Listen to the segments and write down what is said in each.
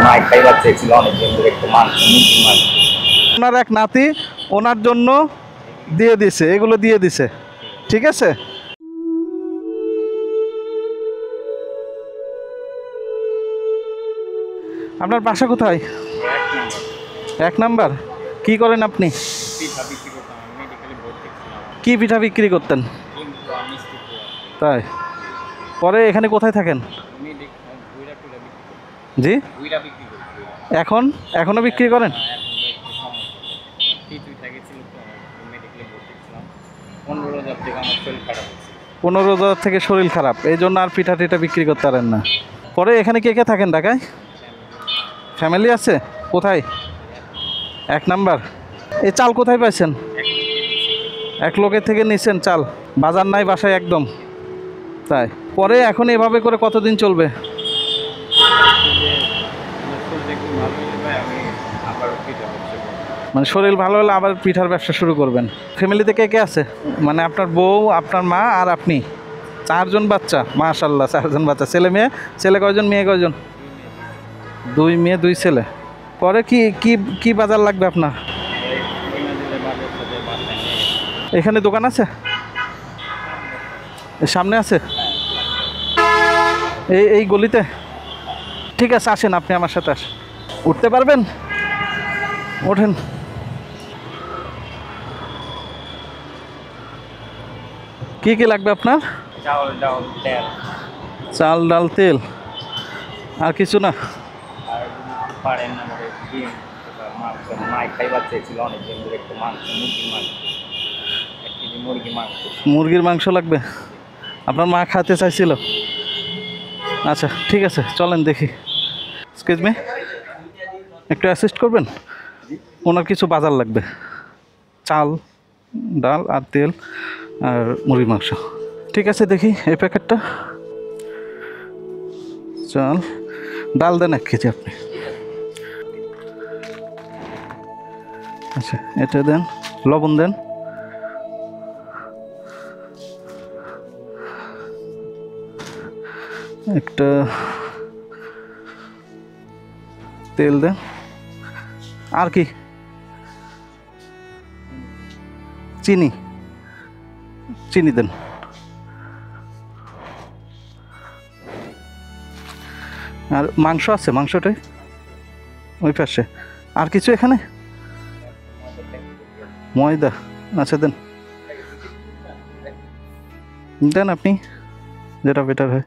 মাই খাইবার চেয়েছিল অনেকদিন ধরে, একটু মাংস, মুরগির মাংস। ওনার এক নাতি ওনার জন্য দিয়ে দিছে, এগুলো দিয়ে দিছে, ঠিক আছে। আপনার বাসা কোথায়? 1 নাম্বার। কি করেন আপনি? কি পিঠা বিক্রি করতেন? তাই, পরে এখানে কোথায় থাকেন? জি, এখনো বিক্রি করেন? 15,000 থেকে শরীর খারাপ, এই জন্য আর পিঠা টিঠা বিক্রি করতে পারেন না। পরে এখানে কে কে থাকেন ঢাকায়? ফ্যামিলি আছে? কোথায়? 1 নাম্বার। এই চাল কোথায় পাইছেন? এক লোকের থেকে নিছেন চাল? বাজার নাই বাসায় একদম? তাই, পরে এখন এভাবে করে কতদিন চলবে? মানে শরীর ভালো হলে আবার পিঠার ব্যবসা শুরু করবেন। ফ্যামিলিতে কে কে আছে? মানে আপনার বউ, আপনার মা আর আপনি, 4 জন বাচ্চা? মাশাআল্লাহ, 4 জন বাচ্চা। ছেলে মেয়ে? ছেলে কয়জন, মেয়ে কয়জন? 2 মেয়ে 2 ছেলে। পরে কি কি কি বাজার লাগবে আপনার? এখানে দোকান আছে? সামনে আছে? এই গলিতে? ঠিক আছে, আসেন, আপনি আমার সাথে আসেন। উঠতে পারবেন? ওঠেন। কি কি লাগবে আপনার? চাল, ডাল, তেল। চাল, ডাল, তেল, আর কিছু না? আর পারেন আমাদের ডিম, মাংস। মাই খাইবার চেয়েছিল অনেকদিন ধরে, একটু মাংস, মুরগির মাংস, 1 কেজি মুরগির মাংস। মুরগির মাংস লাগবে? আপনার মা খাতে চাইছিল? আচ্ছা ঠিক আছে, চলেন দেখি। এক্সকিউজ মি, একটু অ্যাসিস্ট করবেন? ওনার কিছু বাজার লাগবে, চাল, ডাল আর তেল আর মুরগির মাংস। ঠিক আছে, দেখি এই প্যাকেটটা। চাল, ডাল দেন 1 কেজি আপনি। আচ্ছা, এটা দেন। লবণ দেন। একটা তেল দেন। আর কি? চিনি, চিনি দেন। আর মাংস আছে? মাংসটাই ওই পাশে। আর কিছু এখানে? ময়দা? আচ্ছা দেন, দেন আপনি, যেটা বেটার হয়।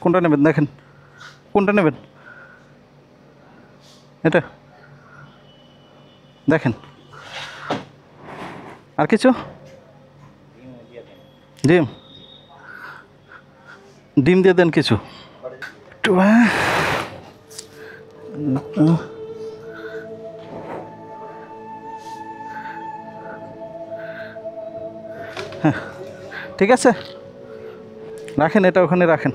কোনটা নেবেন দেখেন, কোনটা নেবেন? এটা দেখেন। আর কিছু? ডিম, ডিম দিয়ে দেন কিছু। একটু হ্যাঁ, ঠিক আছে, রাখেন, এটা ওখানে রাখেন।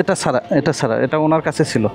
এটা ছাড়া, এটা ছাড়া, এটা ওনার কাছে ছিল।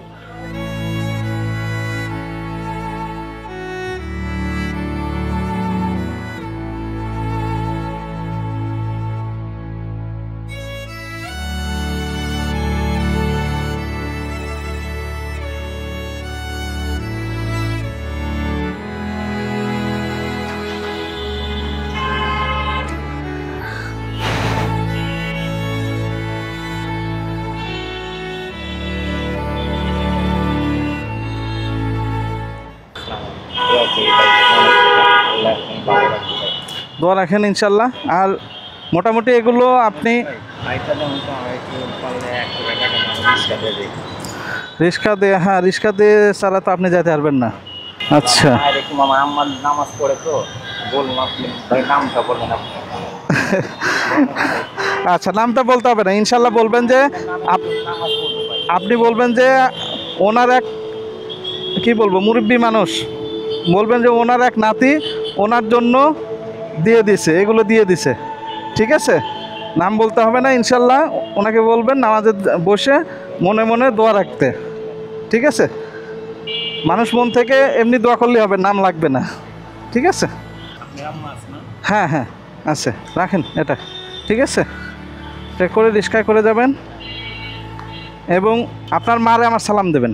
দোয়া রাখেন ইনশাল্লাহ। আর মোটামুটি এগুলো আপনি রিক্সা দিয়ে, হ্যাঁ রিক্সা দিয়ে ছাড়া তো আপনি যেতে পারবেন না। আচ্ছা, আমার নামাজ পড়ে তো বলুন, আপনি নামটা বলবেন। আচ্ছা, নামটা বলতে হবে না, ইনশাল্লাহ বলবেন যে আপনি বলবেন যে ওনার এক, কি বলবো, মুরব্বী মানুষ, বলবেন যে ওনার এক নাতি ওনার জন্য দিয়ে দিছে, এগুলো দিয়ে দিছে, ঠিক আছে। নাম বলতে হবে না, ইনশাল্লাহ ওনাকে বলবেন নামাজে বসে মনে মনে দোয়া রাখতে, ঠিক আছে। মানুষ মন থেকে এমনি দোয়া করলে হবে, নাম লাগবে না, ঠিক আছে। হ্যাঁ হ্যাঁ আছে, রাখেন এটা, ঠিক আছে। এটা করে রিস্কায় করে যাবেন এবং আপনার মারে আমার সালাম দেবেন।